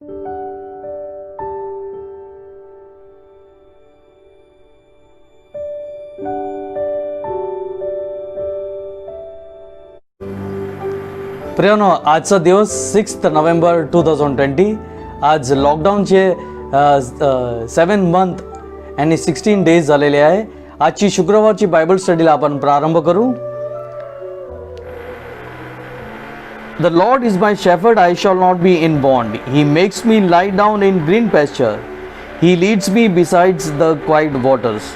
प्रियानो, आजचा दिवस 6 नोव्हेंबर 2020. आज लॉकडाऊनचे 7 मंथ आणि 16 डेज झालेले आहे. आजची शुक्रवारची बायबल स्टडीला आपण प्रारंभ करू. The Lord is my shepherd, I shall not be in want. He makes me lie down in green pasture. He leads me besides the quiet waters.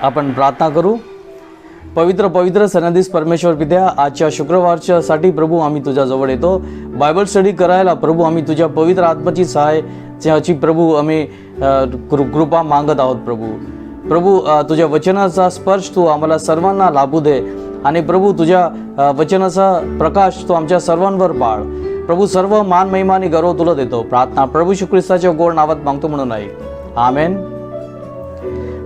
आपण प्रार्थना करू. पवित्र पवित्र सन्निधीस परमेश्वर पित्या, आजच्या शुक्रवारच्या साठी प्रभू आम्ही तुझ्या जवळ येतो. बायबल स्टडी करायला प्रभू आम्ही तुझ्या पवित्र आत्म्याची सहाय्याची प्रभू आम्ही कृपा मागत आहोत. प्रभू तुझ्या वचनाचा स्पर्श तू आम्हाला सर्वांना लाभू दे आणि प्रभू तुझ्या वचनाचा प्रकाश तू आमच्या सर्वांवर पाड. प्रभू सर्व मान महिमा आणि गौरव तुला देतो. प्रार्थना प्रभू येशू ख्रिस्ताच्या गोड नावात मागतो म्हणून आहे, आमेन.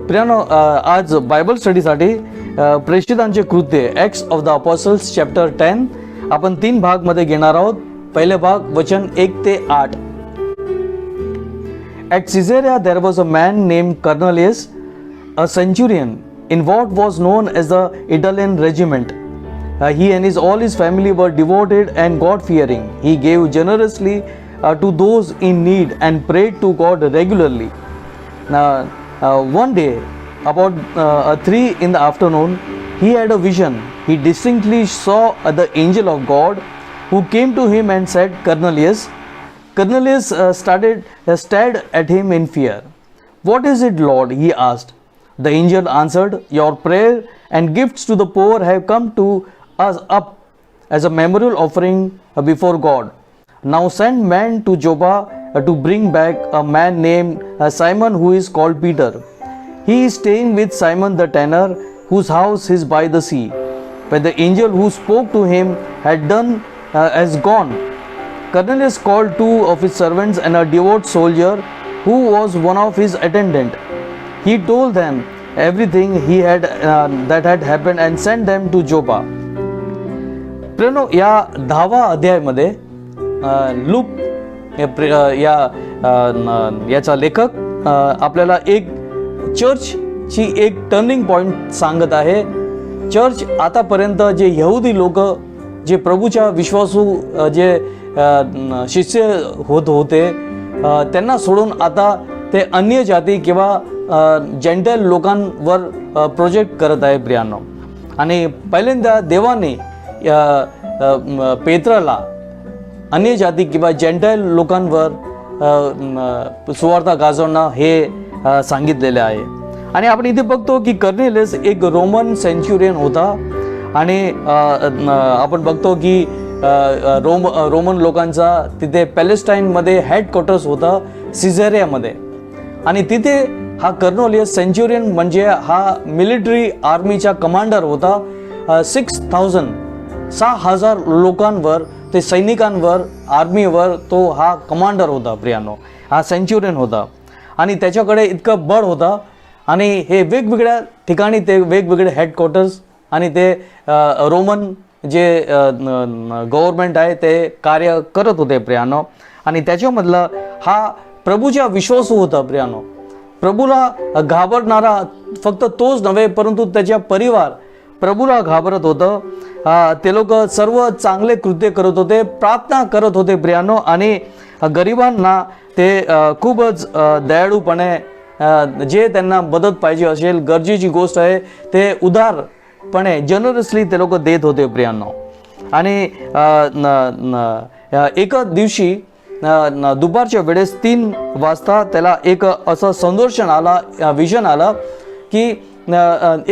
प्रियानो, आज बायबल स्टडीसाठी प्रेषितांचे कृत्य ॲक्ट्स ऑफ द अपॉस्टल्स चॅप्टर 10 आपण 3 भाग मध्ये घेणार आहोत. पहिले भाग वचन 1 ते 8. At Caesarea there was a man named Cornelius, a centurion in what was known as the Italian regiment. He and all his family were devoted and God-fearing. He gave generously to those in need and prayed to God regularly. One day, about 3 in the afternoon, he had a vision. He distinctly saw the angel of God who came to him and said, Cornelius. Cornelius stared at him in fear. What is it, Lord? He asked. The angel answered, your prayer and gifts to the poor have come to us up as a memorial offering before God. Now send men to Joppa to bring back a man named Simon who is called Peter. He is staying with Simon the tanner, whose house is by the sea. When the angel who spoke to him has gone, Cornelius called 2 of his servants and a devout soldier who was one of his attendants. He told them everything that had happened and sent them to Joppa. प्रियानो, या 10व्या अध्यायामध्ये look याचा लेखक आपल्याला एक चर्चची एक turning point सांगत आहे. Church आतापर्यंत जे यहुदी लोक जे प्रभूच्या विश्वासू जे शिष्य होत होते त्यांना सोडून आता ते अन्य जाती किंवा जेंटाईल लोकांवर प्रोजेक्ट करत आहे प्रियानो. आणि पहिल्यांदा देवाने पेत्राला अन्य जाती किंवा जेंटाईल लोकांवर सुवार्ता गाजवणं हे सांगितलेले आहे. आणि आपण इथे बघतो की कर्नेलियस एक रोमन सेंच्युरियन होता आणि आपण बघतो की रोमन लोकांचा तिथे पॅलेस्टाईनमध्ये हेडक्वार्टर्स होता सिझेरियामध्ये. आणि तिथे हा कर्नेलियस सेंच्युरियन म्हणजे हा मिलिटरी आर्मीचा कमांडर होता. 6,000 लोकांवर, ते सैनिकांवर, आर्मीवर तो हा कमांडर होता प्रियानो. हा सेंच्युरियन होता आणि त्याच्याकडे इतकं बळ होता आणि हे वेगवेगळ्या ठिकाणी ते वेगवेगळे हेडक्वार्टर्स आणि ते रोमन जे गव्हर्नमेंट आहे ते कार्य करत होते प्रियानो. आणि त्याच्यामधला हा प्रभूच्या विश्वासू होता प्रियानो. प्रभूला घाबरणारा फक्त तोच नव्हे परंतु त्याच्या परिवार प्रभूला घाबरत होतं. ते लोक सर्व चांगले कृत्य करत होते, प्रार्थना करत होते प्रियानो. आणि गरिबांना ते खूपच दयाळूपणे जे त्यांना मदत पाहिजे असेल, गरजेची गोष्ट आहे ते उदारपणे जनरसली ते लोक देत होते प्रियानो. आणि एका दिवशी दुपारच्या वेळेस 3 वाजता त्याला एक असं संदर्शन आला, विजन आला की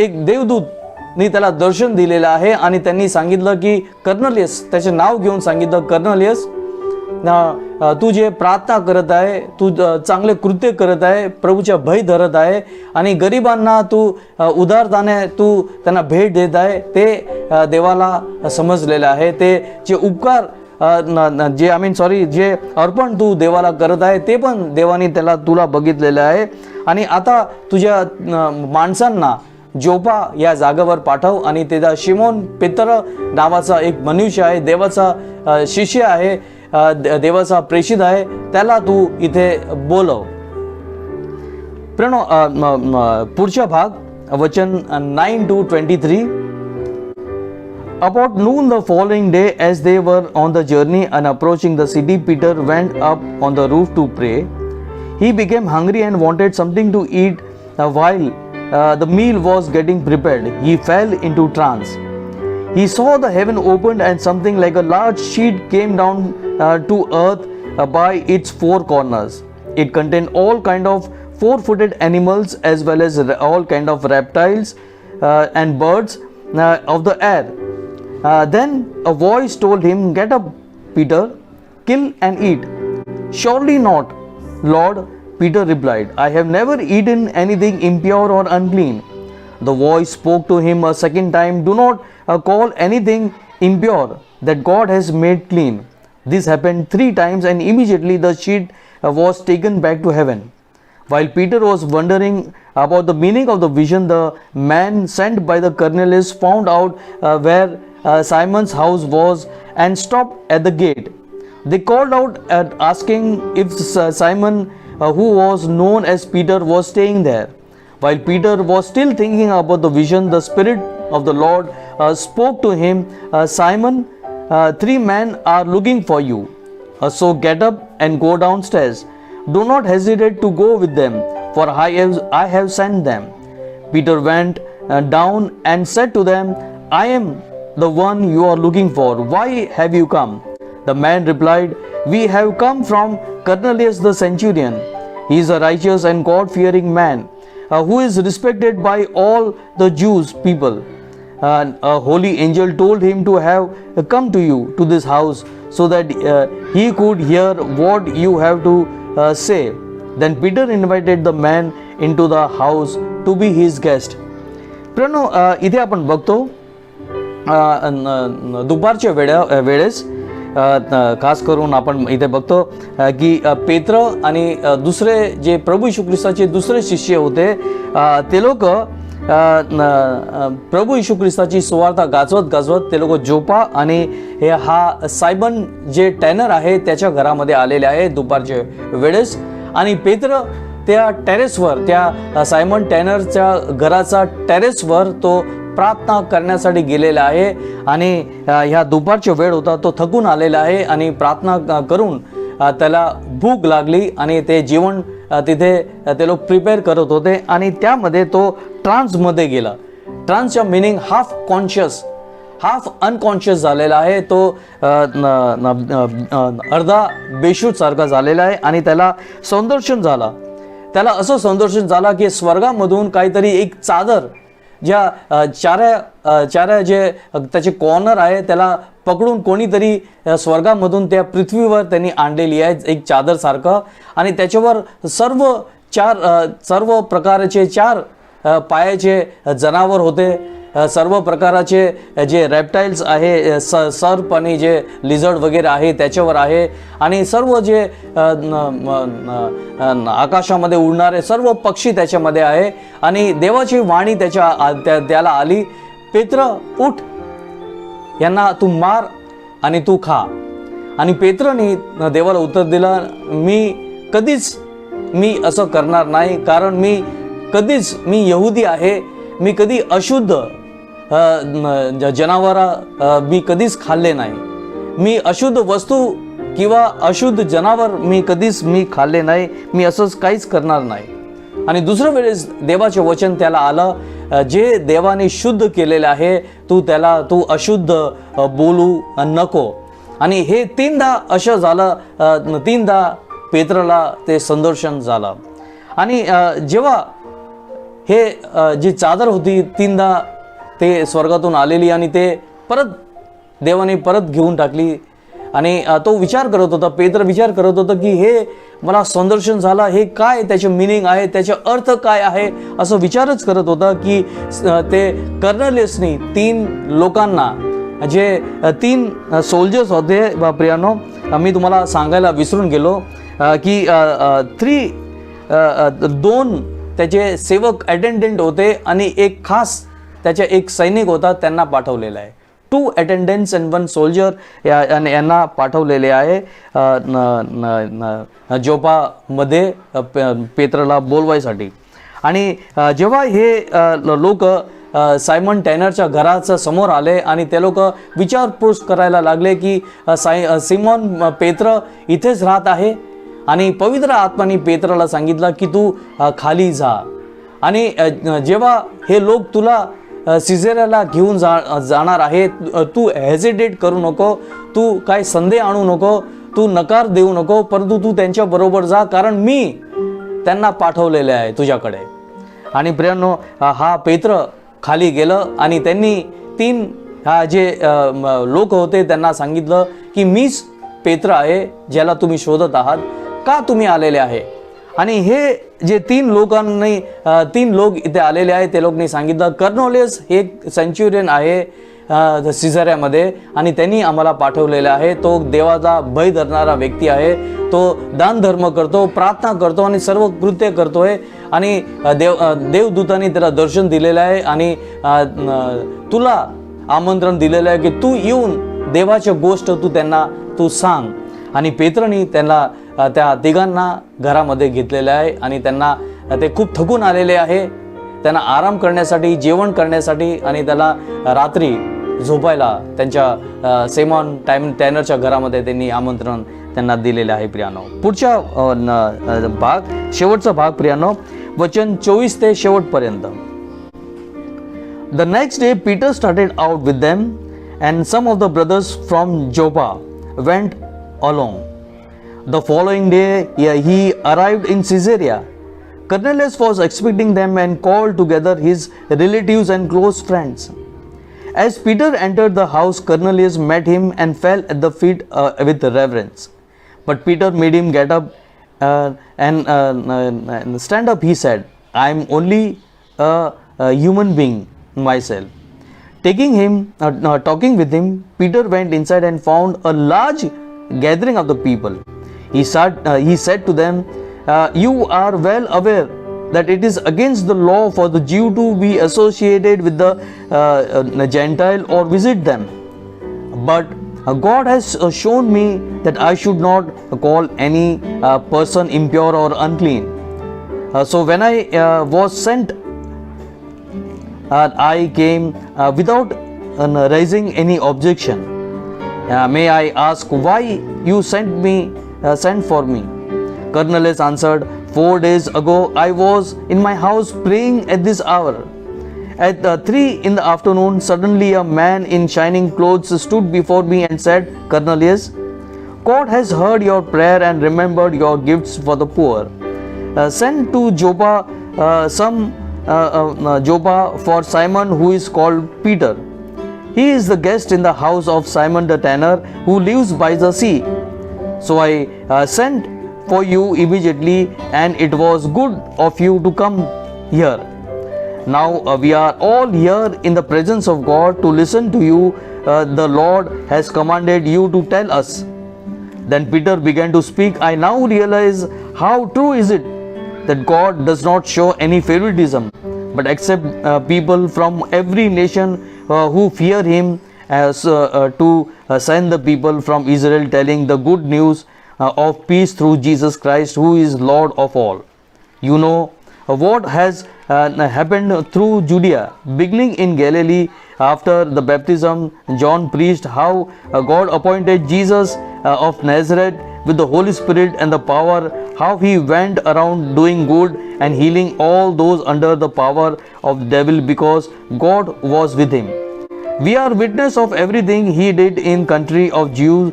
एक देवदूतनी त्याला दर्शन दिलेलं आहे आणि त्यांनी सांगितलं की कर्नेलियस, त्याचे नाव घेऊन सांगितलं, कर्नेलियस तू जे प्रार्थना करत आहे, तू चांगले कृत्य करत आहे, प्रभूच्या भय धरत आहे आणि गरिबांना तू उदारताने तू त्यांना भेट देत आहे, ते देवाला समजलेलं आहे. ते जे उपकार जे अर्पण तू देवाला करत आहे ते पण देवाने तुला बघितलेलं आहे. आणि आता तुझ्या माणसांना जोपा या जागेवर पाठव आणि त्याचा शिमोन पेत्र नावाचा एक मनुष्य आहे, देवाचा शिष्य आहे, देवाचा प्रेषित आहे, त्याला तू इथे बोलव. पुढचा भाग वचन 9 to 23. About noon the following day, as they were on the journey and approaching the city, Peter went up on the roof to pray. He became hungry and wanted something to eat. While the meal was getting prepared, he fell into trance. He saw the heaven opened and something like a large sheet came down to earth by its four corners. It contained all kind of four-footed animals as well as all kind of reptiles and birds of the air. Then a voice told him, "Get up, Peter, kill and eat." "Surely not, Lord," Peter replied. "I have never eaten anything impure or unclean." The voice spoke to him a second time, "Do not call anything impure that God has made clean." This happened 3 times, and immediately the sheet was taken back to heaven. While Peter was wondering about the meaning of the vision, the man sent by the Cornelius found out where Simon's house was and stopped at the gate. They called out asking if Simon, who was known as Peter, was staying there. While Peter was still thinking about the vision, the Spirit of the Lord spoke to him, "Simon, 3 men are looking for you. So get up and go downstairs. Do not hesitate to go with them, for I have sent them." Peter went down and said to them, "I am the one you are looking for. Why have you come?" The man replied, "We have come from Cornelius the centurion. He is a righteous and God-fearing man, who is respected by all the Jews people. A holy angel told him to have come to you to this house so that he could hear what you have to say." Then Peter invited the man into the house to be his guest. इथे आपण बघतो दुपारच्या वेळेस खास करून आपण इथे बघतो की पेत्र आणि दुसरे जे प्रभू येशू ख्रिस्ताचे दुसरे शिष्य होते, ते लोक प्रभू येशू ख्रिस्ताची सुवार्ता गाजवत ते लोक जोपा आणि हा सायमन जे टॅनर आहे त्याच्या घरामध्ये आलेले आहे दुपारच्या वेळेस. आणि पेत्र त्या टेरेसवर, त्या सायमन टॅनरच्या घराचा टेरेसवर तो प्रार्थना करण्यासाठी गेलेला आहे. आणि ह्या दुपारच्या वेळ होता, तो थकून आलेला आहे आणि प्रार्थना करून त्याला भूक लागली आणि ते जेवण तिथे ते लोक प्रिपेअर करत होते आणि त्यामध्ये तो ट्रान्समध्ये गेला. ट्रान्सच्या meaning half conscious, half unconscious झालेला आहे. तो अर्धा बेशुद्ध सारखा झालेला आहे आणि त्याला संदर्शन झाला. त्याला असं संदर्शन झाला की स्वर्गामधून काहीतरी एक चादर, ज्या चाऱ्या जे त्याचे कॉर्नर आहे त्याला पकडून कोणीतरी स्वर्गामधून त्या पृथ्वीवर त्यांनी आणलेली आहे, एक चादर सारखं. आणि त्याच्यावर सर्व प्रकारचे 4 पायाचे जनावर होते, सर्व प्रकाराचे जे रेप्टाइल्स आहे, सर्प आणि जे लिझर्ड वगैरे आहे त्याच्यावर आहे. आणि सर्व जे आकाशामध्ये उडणारे सर्व पक्षी त्याच्यामध्ये आहे. आणि देवाची वाणी त्याला आली, "पेत्र, उठ, यांना तू मार आणि तू खा." आणि पेत्रने देवाला उत्तर दिलं, मी असं करणार नाही, कारण मी यहुदी आहे. मी कधी अशुद्ध जनावर मी कधीच खाल्ले नाही. मी अशुद्ध वस्तू किंवा अशुद्ध जनावर मी कधीच खाल्ले नाही. मी असंच काहीच करणार नाही. आणि दुसऱ्या वेळेस देवाचे वचन त्याला आलं, जे देवाने शुद्ध केलेले आहे तू अशुद्ध बोलू नको. आणि हे 3दा असं झालं. 3दा पेत्रला ते संदर्शन झालं. आणि जेव्हा हे जी चादर होती 3दा ते स्वर्गातून आलेली आणि ते देवाने परत घेऊन टाकली. आणि तो विचार करत होता, पेत्र विचार करत होता की हे मला संदर्शन झालं, हे काय त्याचे मिनिंग आहे, त्याचे अर्थ काय आहे, असं विचारच करत होता की ते कर्नलियसनी 3 लोकांना, जे 3 सोल्जर्स होते प्रियानो, मी तुम्हाला सांगायला विसरून गेलो की 2 त्याचे सेवक अटेंडंट होते आणि एक खास त्याच्या एक सैनिक होता, त्यांना पाठवलेला आहे. 2 attendants and 1 soldier यांना पाठवलेले आहे जोपामध्ये पेत्रला बोलवायसाठी. आणि जेव्हा हे लोक सायमन टॅनरच्या घराच्या समोर आले आणि ते लोक विचारपूस करायला लागले की सिमोन पेत्र इथेच राहत आहे. आणि पवित्र आत्म्याने पेत्रला सांगितलं की तू खाली जा. आणि जेव्हा हे लोक तुला सिझेरियाला घेऊन जाणार आहे, तू हेजिटेट करू नको, तू काय संदेह आणू नको, तू नकार देऊ नको, परंतु तू त्यांच्या बरोबर जा, कारण मी त्यांना पाठवलेले आहे तुझ्याकडे. आणि प्रियांनो, हा पेत्र खाली गेलं आणि त्यांनी 3 जे लोक होते त्यांना सांगितलं की मीच पेत्र आहे ज्याला तुम्ही शोधत आहात, का तुम्ही आलेले आहे. आणि हे जे 3 लोक इथे आलेले आहेत ते लोकांनी सांगितलं, कर्नोलियस हे सेंच्युरियन आहे सिझेरियामध्ये आणि त्यांनी आम्हाला पाठवलेले आहे. तो देवाचा भय धरणारा व्यक्ती आहे, तो दान धर्म करतो, प्रार्थना करतो आणि सर्व कृत्य करतोय. आणि देवदूतांनी त्याला दर्शन दिलेलं आहे आणि तुला आमंत्रण दिलेलं आहे की तू येऊन देवाच्या गोष्ट तू सांग. आणि पेत्रनी त्यांना त्या तिघांना घरामध्ये घेतलेले आहे आणि त्यांना ते खूप थकून आलेले आहे, त्यांना आराम करण्यासाठी, जेवण करण्यासाठी आणि त्याला रात्री झोपायला त्यांच्या सिमोन टॅनरच्या घरामध्ये त्यांनी आमंत्रण त्यांना दिलेले आहे. प्रियानो, पुढचा शेवटचा भाग प्रियानो, वचन 24 ते शेवटपर्यंत. The next day Peter started out with them and some of the brothers from Joppa went along. The following day he arrived in Caesarea. Cornelius was expecting them and called together his relatives and close friends. As Peter entered the house, Cornelius met him and fell at the feet with reverence. But Peter made him get up and stand up. He said, I am only a human being myself. Talking with him, Peter went inside and found a large gathering of the people. He said to them, you are well aware that it is against the law for the Jew to be associated with the Gentile or visit them. But God has shown me that I should not call any person impure or unclean. So when I was sent, I came without raising any objection. May I ask why you sent for me? Cornelius answered, 4 days ago I was in my house praying at this hour. At 3 in the afternoon, suddenly a man in shining clothes stood before me and said, Cornelius, God has heard your prayer and remembered your gifts for the poor. Send to Joppa Joppa for Simon, who is called Peter. He is the guest in the house of Simon the tanner, who lives by the sea. So I sent for you immediately, and it was good of you to come here. Now we are all here in the presence of God to listen to you. The Lord has commanded you to tell us. Then Peter began to speak. I now realize how true is it that God does not show any favoritism, but accept people from every nation who fear him, as to send the people from Israel, telling the good news of peace through Jesus Christ, who is Lord of all. You know what has happened through Judea, beginning in Galilee. After the baptism, John preached how God appointed Jesus of Nazareth with the Holy Spirit and the power, how he went around doing good and healing all those under the power of the devil, because God was with him. We are witness of everything he did in country of Jews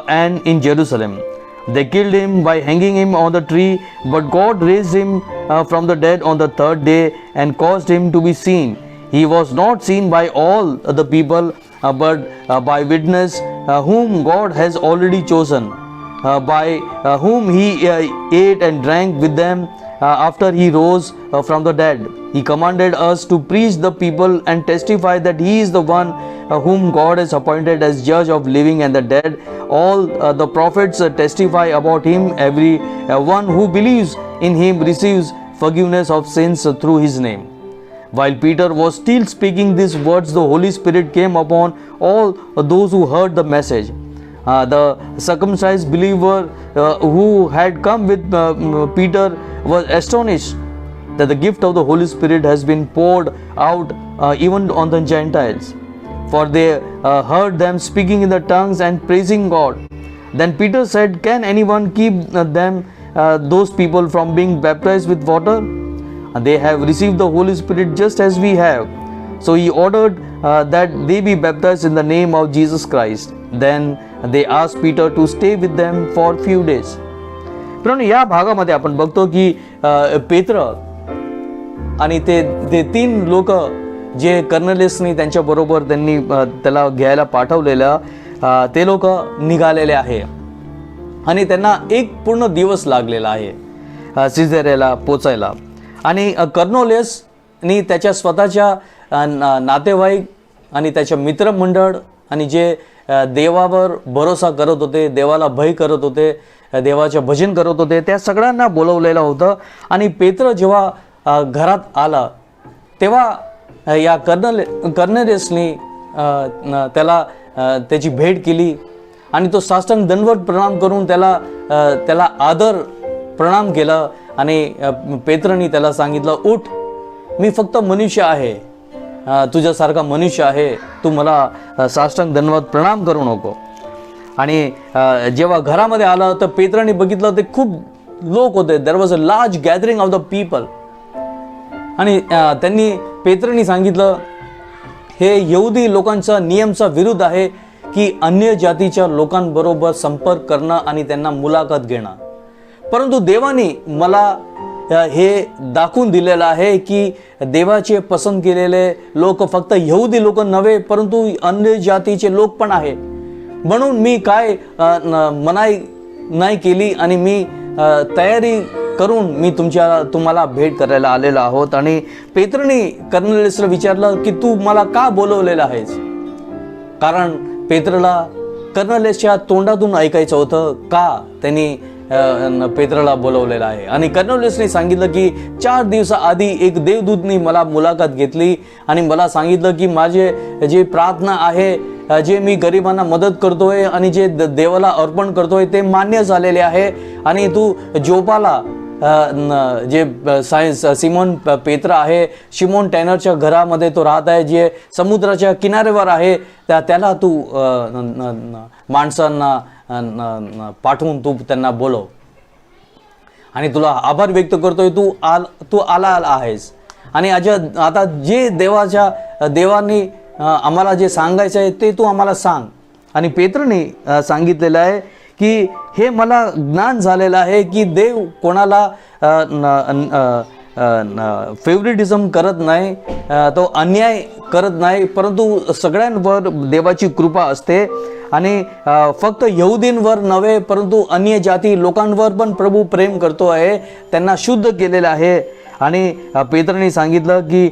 and in Jerusalem. They killed him by hanging him on the tree, but God raised him from the dead on the 3rd day and caused him to be seen. He was not seen by all the people, but by witness whom God has already chosen, by whom he ate and drank with them after he rose from the dead. He commanded us to preach the people and testify that he is the one whom God has appointed as judge of living and the dead. All the prophets testify about him. Every one who believes in him receives forgiveness of sins through his name. While Peter was still speaking these words, the Holy Spirit came upon all those who heard the message. The circumcised believer who had come with Peter was astonished that the gift of the Holy Spirit has been poured out even on the Gentiles, for they heard them speaking in the tongues and praising God. Then Peter said, "Can anyone keep those people from being baptized with water? They have received the Holy Spirit just as we have." So he ordered that they be baptized in the name of Jesus Christ. Then they asked Peter to stay with them for few days. पण या भागामध्ये आपण बघतो की पेत्र आणि ते तीन लोक जे कर्नेलियसनी त्यांच्या बरोबर त्यांनी त्याला घ्यायला पाठवलेलं ते लोक निघालेले आहे आणि त्यांना एक पूर्ण दिवस लागलेला आहे सिझेरियाला पोचायला. आणि कर्नेलियसनी त्याच्या स्वतःच्या नातेवाईक आणि त्याच्या मित्रमंडळ आणि जे देवावर भरोसा करत होते, देवाला भय करत होते, देवाचे भजन करत होते, त्या सगळ्यांना बोलवलेलं होतं. आणि पेत्र जेव्हा घरात आला तेव्हा या कर्नेलियसनी त्याला त्याची भेट केली आणि तो साष्टांग दंडवत प्रणाम करून त्याला आदर प्रणाम केला. आणि पेत्रनी त्याला सांगितलं, उठ, मी फक्त मनुष्य आहे, तुझ्यासारखा मनुष्य आहे, तू मला साष्टांग दंडवत प्रणाम करू नको. आणि जेव्हा घरामध्ये आलं तर पेत्राने बघितलं ते खूप लोक होते. There was a large gathering of the people. आणि त्यांनी पेत्राने सांगितलं, हे यहुदी लोकांचा नियमचा विरुद्ध आहे की अन्य जातीच्या लोकांबरोबर संपर्क करणं आणि त्यांना मुलाखत घेणं. परंतु देवाने मला हे दाखवून दिलेलं आहे की देवाचे पसंत केलेले लोक फक्त यहुदी लोक नव्हे, परंतु अन्य जातीचे लोक पण आहे. म्हणून मी काय मनाई नाही केली आणि मी तयारी करून मी तुम्हाला भेट करायला आलेलो आहोत. आणि पेत्रने कर्नेलियसला विचारलं की तू मला का बोलवलेलं आहेस? कारण पेत्रला कर्नेलियसच्या तोंडातून ऐकायचं होतं का त्यांनी पेत्रला बोलवलेलं आहे. आणि कर्नेलियसने सांगितलं की 4 दिवसाआधी एक देवदूतनी मला मुलाखत घेतली आणि मला सांगितलं की माझे जे प्रार्थना आहे, जे मी गरिबांना मदत करतोय आणि जे देवाला अर्पण करतोय ते मान्य झालेले आहे. आणि तू जोपाला जे सिमोन पेत्र आहे, शिमोन टॅनरच्या घरामध्ये तो राहत आहे, जे समुद्राच्या किनाऱ्यावर आहे, त्याला तू माणसांना पाठवून तू त्यांना बोलव. आणि तुला आभार व्यक्त करतोय, तू आला आहेस. आणि आता जे देवाने आम्हाला जे सांगायचं आहे ते तू आम्हाला सांग. आणि पेत्रने सांगितलेलं आहे की हे मला ज्ञान झालेलं आहे की देव कोणाला फेवरिटिझम करत नाही, तो अन्याय करत नाही, परंतु सगळ्यांवर देवाची कृपा असते. आणि फक्त यहुदींवर नव्हे परंतु अन्य जाती लोकांवर पण प्रभू प्रेम करतो आहे, त्यांना शुद्ध केलेलं आहे. आणि पेत्रने सांगितलं की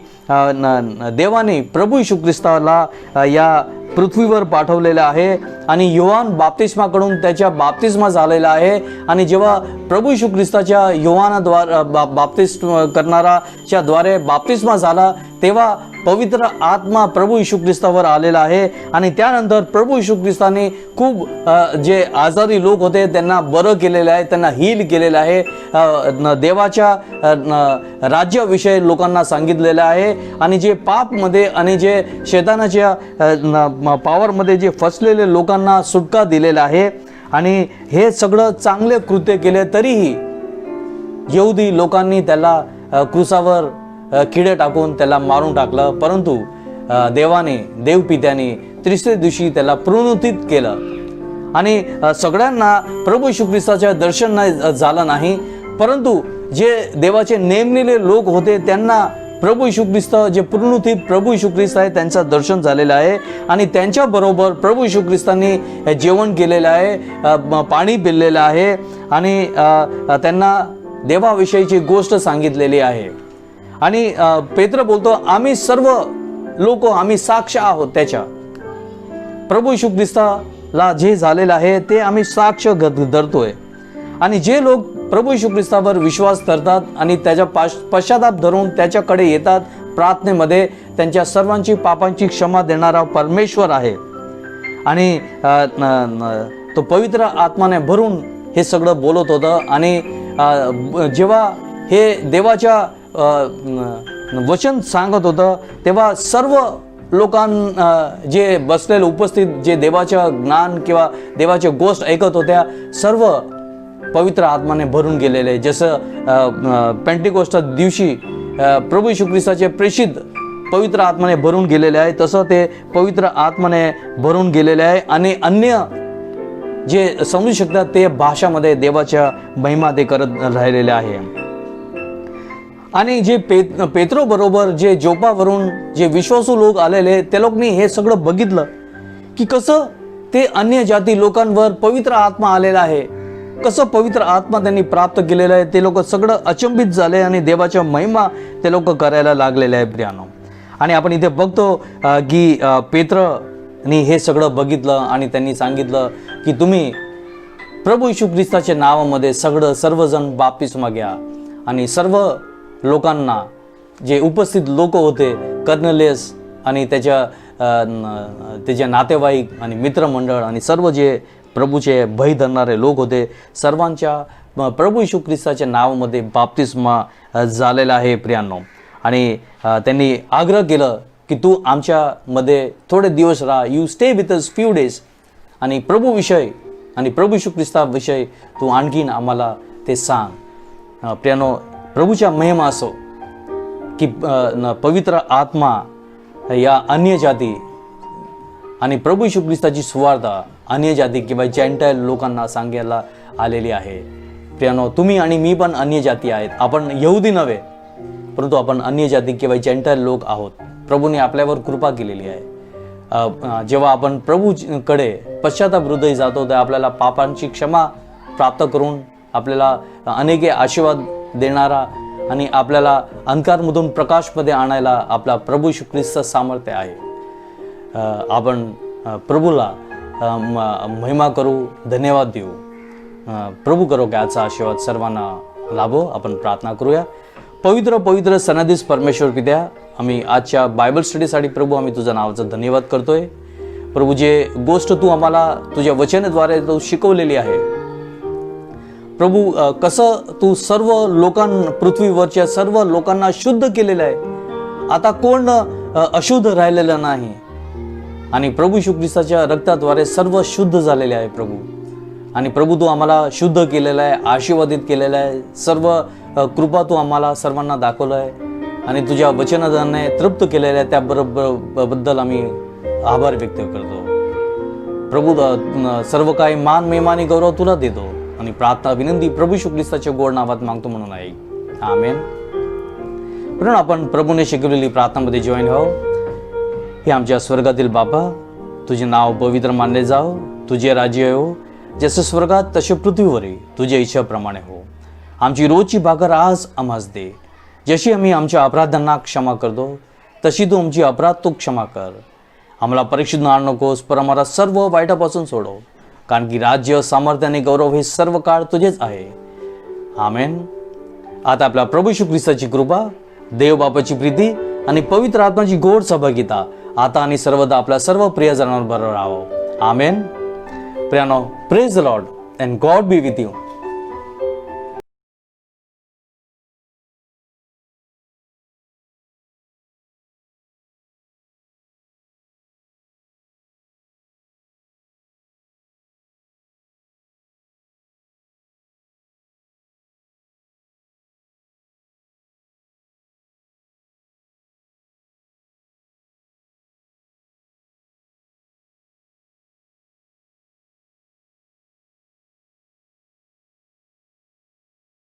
देवाने प्रभू येशू ख्रिस्ताला या पृथ्वीवर पाठवलेलं आहे आणि योहान बाप्तिस्माकडून त्याच्या बाप्तिस्मा झालेला आहे. आणि जेव्हा प्रभू येशू ख्रिस्ताच्या योहानाद्वारे बाप्तिस्म करणाराच्या द्वारे बाप्तिस्मा झाला तेव्हा पवित्र आत्मा प्रभू येशू ख्रिस्तावर आलेला आहे. आणि त्यानंतर प्रभू येशू ख्रिस्ताने खूप जे आजारी लोक होते त्यांना बरं केलेलं आहे, त्यांना हील केलेलं आहे. देवाच्या राज्याविषयी लोकांना सांगितलेलं आहे. आणि जे पापमध्ये आणि जे शैतानाच्या पॉवरमध्ये जे फसलेले लोकांना सुटका दिलेला आहे. आणि हे सगळं चांगले कृत्य केले तरीही यहुदी लोकांनी त्याला क्रूसावर किडे टाकून त्याला मारून टाकलं. परंतु देवपित्याने तिसऱ्या दिवशी त्याला पुनरुत्थित केलं. आणि सगळ्यांना प्रभू येशू ख्रिस्ताचे दर्शन झालं नाही, परंतु जे देवाचे नेमलेले लोक होते त्यांना प्रभू येशू ख्रिस्त, जे पुनरुत्थित प्रभू येशू ख्रिस्त आहे, त्यांचं दर्शन झालेलं आहे. आणि त्यांच्याबरोबर प्रभू येशू ख्रिस्तांनी जेवण केलेलं आहे, पाणी पिलेलं आहे आणि त्यांना देवाविषयीची गोष्ट सांगितलेली आहे. आणि पेत्र बोलतो, आम्ही सर्व लोक आम्ही साक्ष आहोत त्याच्या. प्रभू येशू ख्रिस्ताला जे झालेलं आहे ते आम्ही साक्ष धरतोय. आणि जे लोक प्रभू येशू ख्रिस्तावर विश्वास करतात आणि त्याच्या पश्चाताप धरून त्याच्याकडे येतात, प्रार्थनेमध्ये त्यांच्या सर्वांची पापांची क्षमा देणारा परमेश्वर आहे. आणि तो पवित्र आत्माने भरून हे सगळं बोलत होतं. आणि जेव्हा हे देवाच्या वचन सांगत होतं तेव्हा सर्व जे बसलेले उपस्थित जे देवाचं ज्ञान किंवा देवाच्या गोष्ट ऐकत होत्या सर्व पवित्र आत्माने भरून गेलेले. जसं पेंटिकोस्टच्या दिवशी प्रभू येशू ख्रिस्ताचे प्रेषित पवित्र आत्माने भरून गेलेले आहे, तसं ते पवित्र आत्माने भरून गेलेले आहे. आणि अन्य जे समजू शकतात ते भाषामध्ये देवाच्या महिमा ते करत राहिलेले आहे. आणि जे पेत्रो बरोबर जे जोपावरून जे विश्वासू लोक आलेले ते लोकांनी हे सगळं बघितलं की कसं ते अन्य जाती लोकांवर पवित्र आत्मा आलेला आहे, कसं पवित्र आत्मा त्यांनी प्राप्त केलेलं आहे. ते लोक सगळं अचंबित झाले आणि देवाच्या महिमा ते लोक करायला लागलेले आहे प्रियानो. आणि आपण इथे बघतो की पेत्रनी हे सगळं बघितलं आणि त्यांनी सांगितलं की तुम्ही प्रभू येशू ख्रिस्ताच्या नावामध्ये सर्वजण बाप्तिस्मा घ्या. आणि सर्व लोकांना जे उपस्थित लोक होते कर्नेलियस आणि त्याच्या नातेवाईक आणि मित्रमंडळ आणि सर्व जे प्रभूचे भय धरणारे लोक होते सर्वांच्या प्रभू येशू ख्रिस्ताच्या नावामध्ये बाप्तिस्मा झालेला आहे प्रियांनो. आणि त्यांनी आग्रह केलं की तू आमच्यामध्ये थोडे दिवस राहा, you stay with us few days. आणि प्रभूविषयी आणि प्रभू येशू ख्रिस्ताविषयी तू आणखीन आम्हाला ते सांग. प्रियांनो, प्रभूच्या महिमा असो की पवित्र आत्मा या अन्य जाती आणि प्रभू येशू ख्रिस्ताची सुवार्ता अन्य जाती किंवा जेंटाईल लोकांना सांगायला आलेली आहे. प्रियांनो, तुम्ही आणि मी पण अन्य जाती आहेत. आपण यहुदी नव्हे, परंतु आपण अन्य जाती किंवा जेंटाईल लोक आहोत. प्रभूने आपल्यावर कृपा केलेली आहे. जेव्हा आपण प्रभूकडे पश्चाताप हृदय जातो तर आपल्याला पापांची क्षमा प्राप्त करून आपल्याला अनेक आशीर्वाद देणारा आणि आपल्याला अंधकारमधून प्रकाशमध्ये आणायला आपला प्रभू येशू ख्रिस्त सामर्थ्य आहे. आपण प्रभूला महिमा करू, धन्यवाद देऊ. प्रभू करो की आजचा आशीर्वाद सर्वांना लाभो. आपण प्रार्थना करूया. पवित्र पवित्र सनाधीश परमेश्वर पित्या, आम्ही आजच्या बायबल स्टडीसाठी प्रभू आम्ही तुझ्या नावाचा धन्यवाद करतोय. प्रभू, जे गोष्ट तू आम्हाला तुझ्या वचनाद्वारे तू शिकवलेली आहे प्रभू, कसं तू सर्व पृथ्वीवरच्या सर्व लोकांना शुद्ध केलेलं आहे. आता कोण अशुद्ध राहिलेलं नाही. आणि प्रभू येशू ख्रिस्ताच्या रक्ताद्वारे सर्व शुद्ध झालेले आहे प्रभू. आणि प्रभू, तू आम्हाला शुद्ध केलेलं आहे, आशीर्वादित केलेलं आहे. सर्व कृपा तू आम्हाला सर्वांना दाखवलं आहे आणि तुझ्या वचनाने तृप्त केलेलं आहे. त्याबद्दल आम्ही आभार व्यक्त करतो प्रभू. सर्व काही मान महिमा आणि गौरव तुला देतो आणि प्रार्थना विनंती प्रभू येशू ख्रिस्ताच्या गोड नावात मागतो म्हणून आहे. आमेन. म्हणून आपण प्रभूने शिकवलेली प्रार्थनामध्ये जॉईन व्हावं. हे आमच्या स्वर्गातील बापा, तुझे नाव पवित्र मानले जाओ, तुझे राज्य येवो, जसे स्वर्गात तसे पृथ्वीवरही तुझ्या इच्छेप्रमाणे हो. आमची रोजची भाकर आज आम्हास दे. जशी आम्ही आमच्या अपराधांना क्षमा करतो तशी तू आमची अपराध तू क्षमा कर. आम्हाला परीक्षित आणू नकोस, पर आम्हाला सर्व वाईटापासून सोडव, कारण की राज्य, सामर्थ्य आणि गौरव हे सर्व काळ तुझेच आहे. आमेन. आता आपल्या प्रभू येशू ख्रिस्ताची कृपा, देव बापाची प्रीती आणि पवित्र आत्म्याची गोड सहभागिता आता आणि सर्वदा आपल्या सर्व प्रियजनांबरोबर राहावं. आमेन. प्रियानो, praise the Lord and God be with you.